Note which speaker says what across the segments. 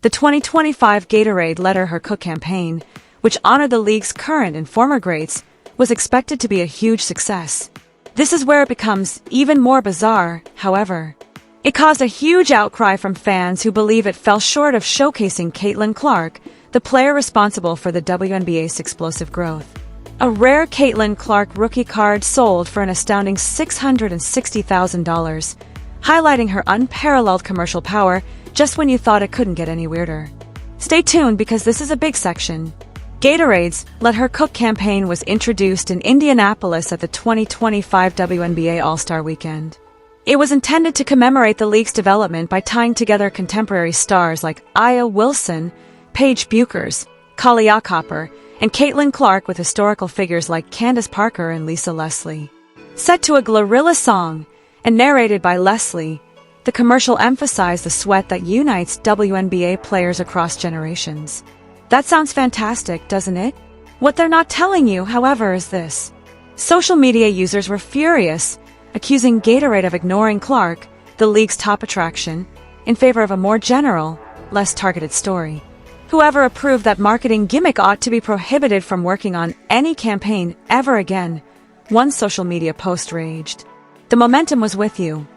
Speaker 1: The 2025 Gatorade Let Her Cook campaign, which honored the league's current and former greats, was expected to be a huge success. This is where it becomes even more bizarre, however. It caused a huge outcry from fans who believe it fell short of showcasing Caitlin Clark, the player responsible for the WNBA's explosive growth. A rare Caitlin Clark rookie card sold for an astounding $660,000, highlighting her unparalleled commercial power just when you thought it couldn't get any weirder. Stay tuned because this is a big section. Gatorade's Let Her Cook campaign was introduced in Indianapolis at the 2025 WNBA All-Star Weekend. It was intended to commemorate the league's development by tying together contemporary stars like Aya Wilson, Paige Buchers, Kalia Copper, and Caitlin Clark with historical figures like Candace Parker and Lisa Leslie. Set to a Glorilla song and narrated by Leslie, the commercial emphasized the sweat that unites WNBA players across generations. That sounds fantastic, doesn't it? What they're not telling you, however, is this. Social media users were furious, accusing Gatorade of ignoring Clark, the league's top attraction, in favor of a more general, less targeted story. Whoever approved that marketing gimmick ought to be prohibited from working on any campaign ever again, one social media post raged. The momentum was with you.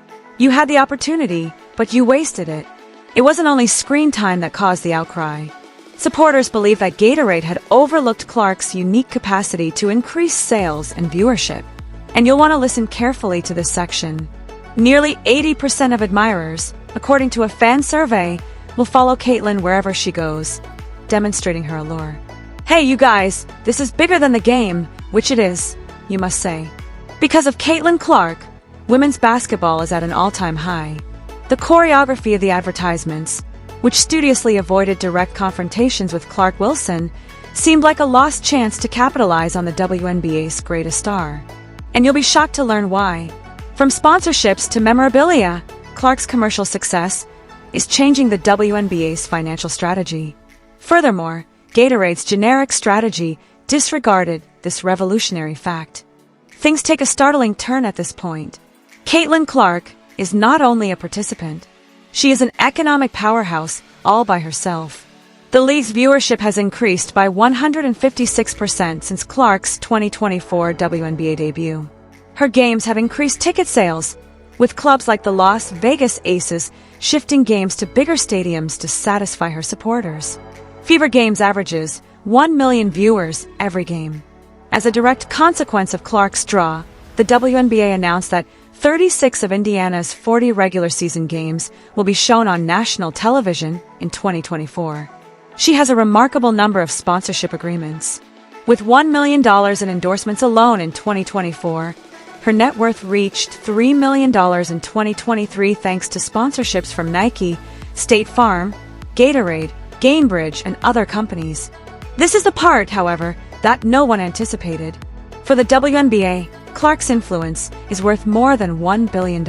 Speaker 1: You had the opportunity, but you wasted it. It wasn't only screen time that caused the outcry. Supporters believe that Gatorade had overlooked Clark's unique capacity to increase sales and viewership. And you'll want to listen carefully to this section. Nearly 80% of admirers, according to a fan survey, will follow Caitlin wherever she goes, demonstrating her allure. Hey, you guys, this is bigger than the game, which it is, you must say. Because of Caitlin Clark, women's basketball is at an all-time high. The choreography of the advertisements, which studiously avoided direct confrontations with Clark Wilson, seemed like a lost chance to capitalize on the WNBA's greatest star. And you'll be shocked to learn why. From sponsorships to memorabilia, Clark's commercial success is changing the WNBA's financial strategy. Furthermore, Gatorade's generic strategy disregarded this revolutionary fact. Things take a startling turn at this point. Caitlin Clark is not only a participant, she is an economic powerhouse all by herself. The league's viewership has increased by 156% since Clark's 2024 WNBA debut. Her games have increased ticket sales, with clubs like the Las Vegas Aces shifting games to bigger stadiums to satisfy her supporters. Fever Games averages 1 million viewers every game. As a direct consequence of Clark's draw, the WNBA announced that 36 of Indiana's 40 regular season games will be shown on national television in 2024. She has a remarkable number of sponsorship agreements. With $1 million in endorsements alone in 2024, her net worth reached $3 million in 2023 thanks to sponsorships from Nike, State Farm, Gatorade, Gainbridge, and other companies. This is the part, however, that no one anticipated. For the WNBA, Clark's influence is worth more than $1 billion.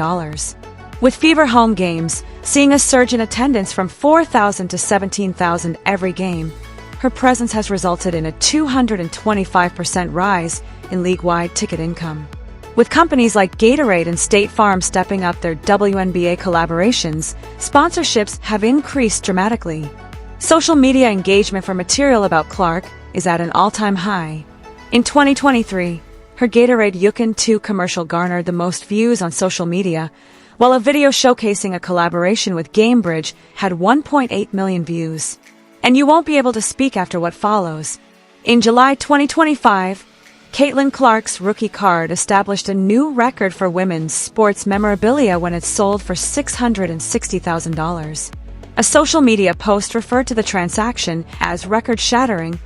Speaker 1: With Fever home games seeing a surge in attendance from 4,000 to 17,000 every game, her presence has resulted in a 225% rise in league-wide ticket income. With companies like Gatorade and State Farm stepping up their WNBA collaborations, sponsorships have increased dramatically. Social media engagement for material about Clark is at an all-time high. In 2023, her Gatorade Yukon 2 commercial garnered the most views on social media, while a video showcasing a collaboration with Gainbridge had 1.8 million views. And you won't be able to speak after what follows. In July 2025, Caitlin Clark's rookie card established a new record for women's sports memorabilia when it sold for $660,000. A social media post referred to the transaction as record-shattering,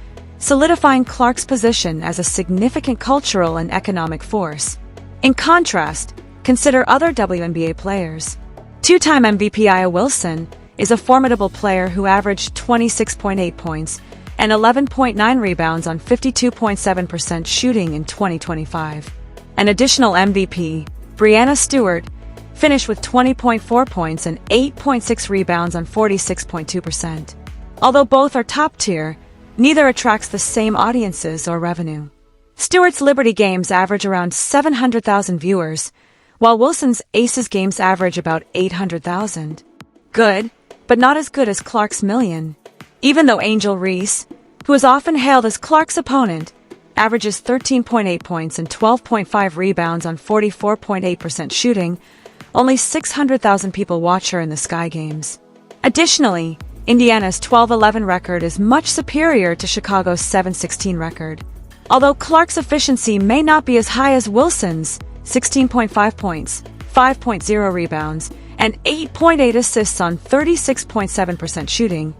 Speaker 1: solidifying Clark's position as a significant cultural and economic force. In contrast, consider other WNBA players. Two-time MVP Aya Wilson is a formidable player who averaged 26.8 points and 11.9 rebounds on 52.7% shooting in 2025. An additional MVP, Breanna Stewart, finished with 20.4 points and 8.6 rebounds on 46.2%. Although both are top-tier, neither attracts the same audiences or revenue. Stewart's Liberty games average around 700,000 viewers, while Wilson's Aces games average about 800,000. Good, but but not as good as Clark's million. Even though Angel Reese, who is often hailed as Clark's opponent, averages 13.8 points and 12.5 rebounds on 44.8% shooting, only 600,000 people watch her in the Sky Games. Additionally, Indiana's 12-11 record is much superior to Chicago's 7-16 record. Although Clark's efficiency may not be as high as Wilson's, 16.5 points, 5.0 rebounds, and 8.8 assists on 36.7% shooting,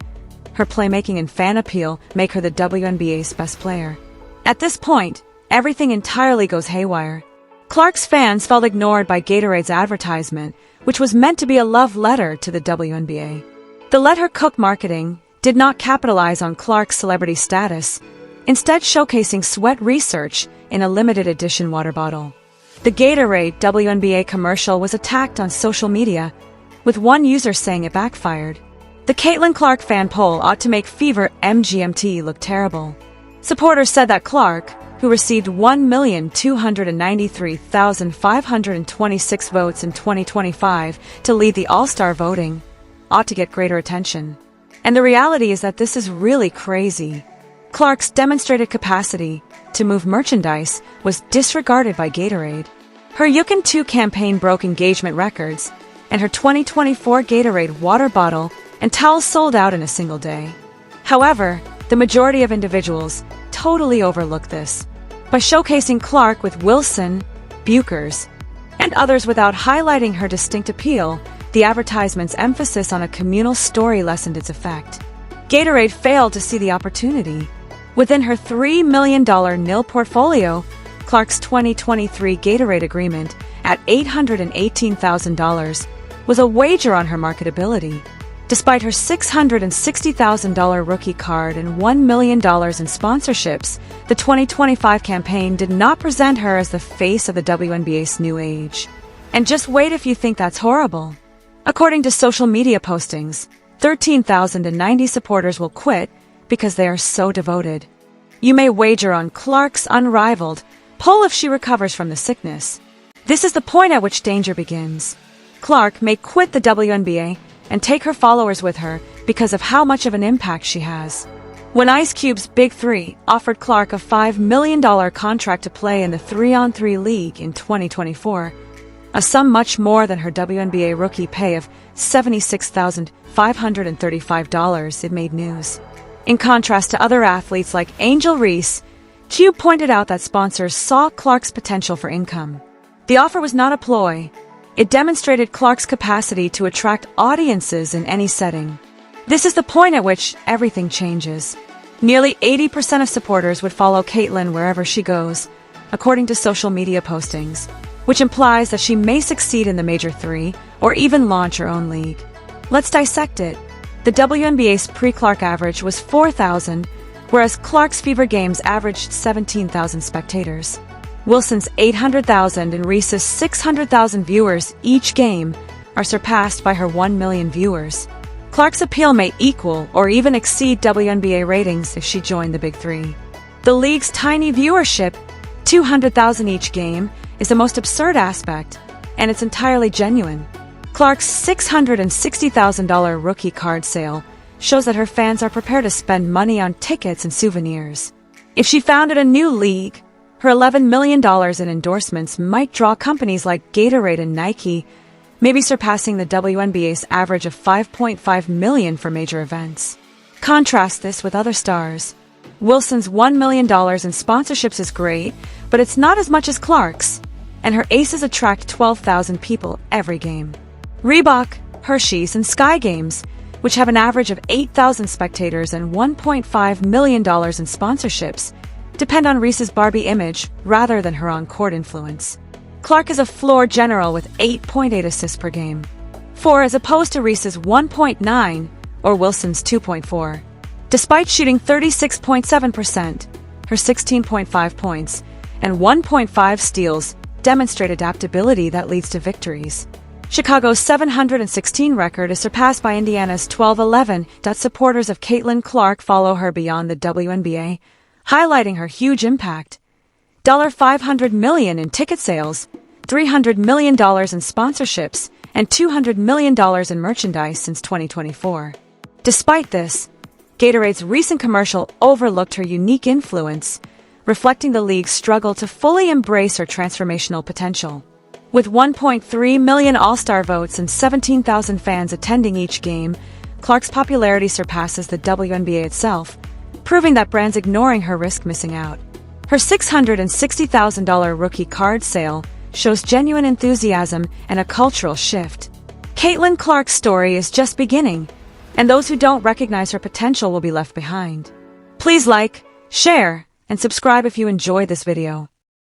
Speaker 1: her playmaking and fan appeal make her the WNBA's best player. At this point, everything entirely goes haywire. Clark's fans felt ignored by Gatorade's advertisement, which was meant to be a love letter to the WNBA. The Let Her Cook marketing did not capitalize on Clark's celebrity status, instead showcasing sweat research in a limited edition water bottle. The Gatorade WNBA commercial was attacked on social media, with one user saying it backfired. The Caitlin Clark fan poll ought to make Fever MGMT look terrible. Supporters said that Clark, who received 1,293,526 votes in 2025 to lead the All-Star voting, ought to get greater attention. And the reality is that this is really crazy. Clark's demonstrated capacity to move merchandise was disregarded by Gatorade. Her You Can Too campaign broke engagement records, and her 2024 Gatorade water bottle and towels sold out in a single day. However, the majority of individuals totally overlook this. By showcasing Clark with Wilson, Buchers, and others without highlighting her distinct appeal, the advertisement's emphasis on a communal story lessened its effect. Gatorade failed to see the opportunity. Within her $3 million nil portfolio, Clark's 2023 Gatorade agreement at $818,000 was a wager on her marketability. Despite her $660,000 rookie card and $1 million in sponsorships, the 2025 campaign did not present her as the face of the WNBA's new age. And just wait if you think that's horrible. According to social media postings, 13,090 supporters will quit because they are so devoted. You may wager on Clark's unrivaled pull if she recovers from the sickness. This is the point at which danger begins. Clark may quit the WNBA and take her followers with her because of how much of an impact she has. When Ice Cube's Big Three offered Clark a $5 million contract to play in the 3-on-3 league in 2024, a sum much more than her WNBA rookie pay of $76,535, it made news. In contrast to other athletes like Angel Reese, Cube pointed out that sponsors saw Clark's potential for income. The offer was not a ploy. It demonstrated Clark's capacity to attract audiences in any setting. This is the point at which everything changes. Nearly 80% of supporters would follow Caitlin wherever she goes, according to social media postings, which implies that she may succeed in the Major Three or even launch her own league. Let's dissect it. The WNBA's pre-Clark average was 4,000, whereas Clark's Fever Games averaged 17,000 spectators. Wilson's 800,000 and Reese's 600,000 viewers each game are surpassed by her 1 million viewers. Clark's appeal may equal or even exceed WNBA ratings if she joined the Big Three. The league's tiny viewership, 200,000 each game, is the most absurd aspect, and it's entirely genuine. Clark's $660,000 rookie card sale shows that her fans are prepared to spend money on tickets and souvenirs. If she founded a new league, her $11 million in endorsements might draw companies like Gatorade and Nike, maybe surpassing the WNBA's average of $5.5 million for major events. Contrast this with other stars. Wilson's $1 million in sponsorships is great, but it's not as much as Clark's, and her aces attract 12,000 people every game. Reebok, Hershey's, and Sky Games, which have an average of 8,000 spectators and $1.5 million in sponsorships, depend on Reese's Barbie image rather than her on-court influence. Clark is a floor general with 8.8 assists per game, 4 as opposed to Reese's 1.9 or Wilson's 2.4. Despite shooting 36.7%, her 16.5 points and 1.5 steals demonstrate adaptability that leads to victories. Chicago's 716 record is surpassed by Indiana's 12-11. Supporters of Caitlin Clark follow her beyond the WNBA, highlighting her huge impact. $500 million in ticket sales, $300 million in sponsorships, and $200 million in merchandise since 2024. Despite this, Gatorade's recent commercial overlooked her unique influence, reflecting the league's struggle to fully embrace her transformational potential. With 1.3 million All-Star votes and 17,000 fans attending each game, Clark's popularity surpasses the WNBA itself, proving that brands ignoring her risk missing out. Her $660,000 rookie card sale shows genuine enthusiasm and a cultural shift. Caitlin Clark's story is just beginning, and those who don't recognize her potential will be left behind. Please like, share, and subscribe if you enjoyed this video.